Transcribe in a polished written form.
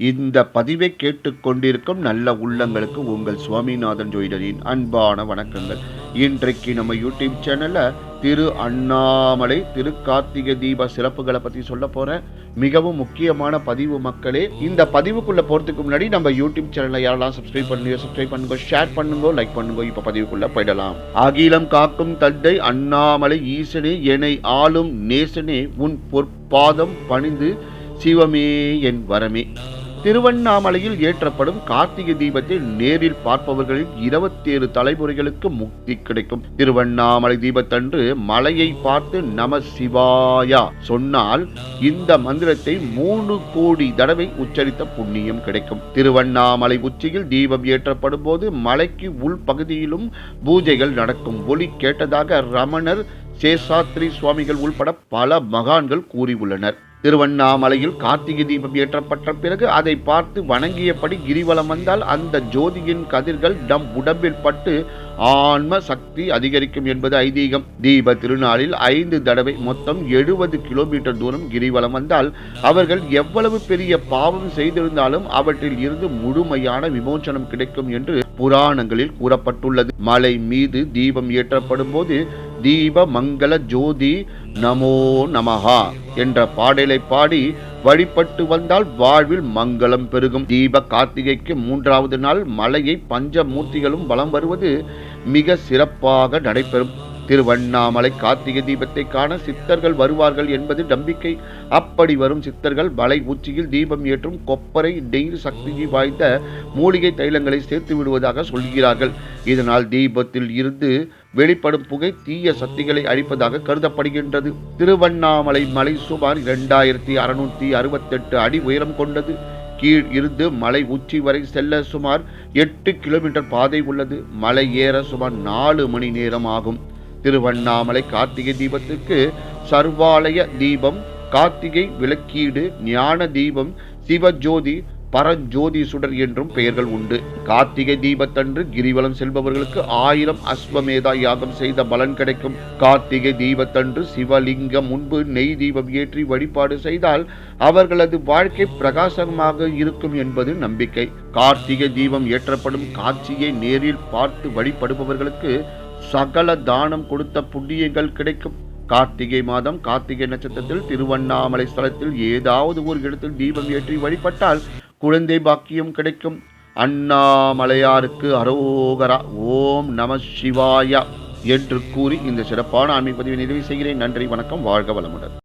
இந்த பதிவை கேட்டுக்கொண்டிருக்கும் நல்ல உள்ளங்களுக்கு உங்கள் சுவாமிநாதன் ஜோதிடரின் அன்பான வணக்கங்கள். இன்றைக்கு நம்ம யூடியூப் சேனலில் திரு அண்ணாமலை திரு கார்த்திகை தீப சிறப்புகளை பற்றி சொல்ல போகிறேன். மிகவும் முக்கியமான பதிவு மக்களே. இந்த பதிவுக்குள்ளே போகிறதுக்கு முன்னாடி நம்ம யூடியூப் சேனலை யாரெல்லாம் சப்ஸ்கிரைப் பண்ணுங்க, ஷேர் பண்ணுங்க, லைக் பண்ணுங்க. இப்போ பதிவுக்குள்ளே போயிடலாம். அகிலம் காக்கும் தந்தை அண்ணாமலை ஈசனே, என்னை ஆளும் நேசனே, உன் பொற்பாதம் பணிந்து சிவமே என் வரமே. திருவண்ணாமலையில் ஏற்றப்படும் கார்த்திகை தீபத்தை நேரில் பார்ப்பவர்களில் 27 தலைமுறைகளுக்கு முக்தி கிடைக்கும். திருவண்ணாமலை தீபத்தன்று மலையை பார்த்து நம சிவாயா சொன்னால் இந்த மந்திரத்தை 3 கோடி தடவை உச்சரித்த புண்ணியம் கிடைக்கும். திருவண்ணாமலை உச்சியில் தீபம் ஏற்றப்படும் போது மலைக்கு உள் பகுதியிலும் பூஜைகள் நடக்கும். ஒலி கேட்டதாக ரமணர், சேஷாத்ரி சுவாமிகள் உள்பட பல மகான்கள் கூறியுள்ளனர். திருவண்ணாமலையில் கார்த்திகை தீபம் ஏற்றப்பட்ட பிறகு அதை பார்த்து வணங்கியபடி கிரிவலம் வந்தால் அந்த ஜோதியின் கதிர்கள் நம் உடம்பில் பட்டு ஆன்ம சக்தி அதிகரிக்கும் என்பது ஐதீகம். தீப திருநாளில் 5 தடவை மொத்தம் 70 கிலோமீட்டர் தூரம் கிரிவலம் வந்தால் அவர்கள் எவ்வளவு பெரிய பாவம் செய்திருந்தாலும் அவற்றில் இருந்து முழுமையான விமோசனம் கிடைக்கும் என்று புராணங்களில் கூறப்பட்டுள்ளது. மலை மீது தீபம் ஏற்றப்படும் போது தீப மங்கள ஜோதி நமோ நமஹா என்ற பாடலை பாடி வழிபட்டு வந்தால் வாழ்வில் மங்களம் பெருகும். தீப கார்த்திகைக்கு 3வது நாள் மலையை பஞ்சமூர்த்திகளும் வலம் வருவது மிக சிறப்பாக நடைபெறும். திருவண்ணாமலை கார்த்திகை தீபத்தை காண சித்தர்கள் வருவார்கள் என்பது நம்பிக்கை. அப்படி வரும் சித்தர்கள் மலை உச்சியில் தீபம் ஏற்றும் கொப்பரை, நெய் சக்தி வாய்ந்த மூலிகை தைலங்களை சேர்த்து விடுவதாக சொல்கிறார்கள். இதனால் தீபத்தில் இருந்து வெளிப்படும் புகை தீய சக்திகளை அழிப்பதாக கருதப்படுகின்றது. திருவண்ணாமலை மலை சுமார் 2668 அடி உயரம் கொண்டது. கீழ் இருந்து மலை உச்சி வரை செல்ல சுமார் 8 கிலோமீட்டர் பாதை உள்ளது. மலை ஏற சுமார் 4 மணி நேரம் ஆகும். திருவண்ணாமலை கார்த்திகை தீபத்துக்கு சர்வாலய தீபம், கார்த்திகை விளக்கீடு, ஞான தீபம், சிவஜோதி, பரஞ்சோதி சுடர் என்றும் பெயர்கள் உண்டு. கார்த்திகை தீபத்தன்று கிரிவலம் செல்பவர்களுக்கு 1000 அஸ்வமேதா யாகம் செய்த பலன் கிடைக்கும். கார்த்திகை தீபத்தன்று சிவலிங்கம் முன்பு நெய் தீபம் ஏற்றி வழிபாடு செய்தால் அவர்களது வாழ்க்கை பிரகாசமாக இருக்கும் என்பது நம்பிக்கை. கார்த்திகை தீபம் ஏற்றப்படும் காட்சியை நேரில் பார்த்து வழிபடுபவர்களுக்கு சகல தானம் கொடுத்த புண்ணியங்கள் கிடைக்கும். கார்த்திகை மாதம் கார்த்திகை நட்சத்திரத்தில் திருவண்ணாமலை ஸ்தலத்தில் ஏதாவது ஒரு இடத்தில் தீபம் ஏற்றி வழிபட்டால் குழந்தை பாக்கியம் கிடைக்கும். அண்ணாமலையாருக்கு அரோகரா, ஓம் நம சிவாயா என்று கூறி இந்த சிறப்பான ஆன்மீக பதிவை நிறைவு செய்கிறேன். நன்றி, வணக்கம், வாழ்க வளமுடன்.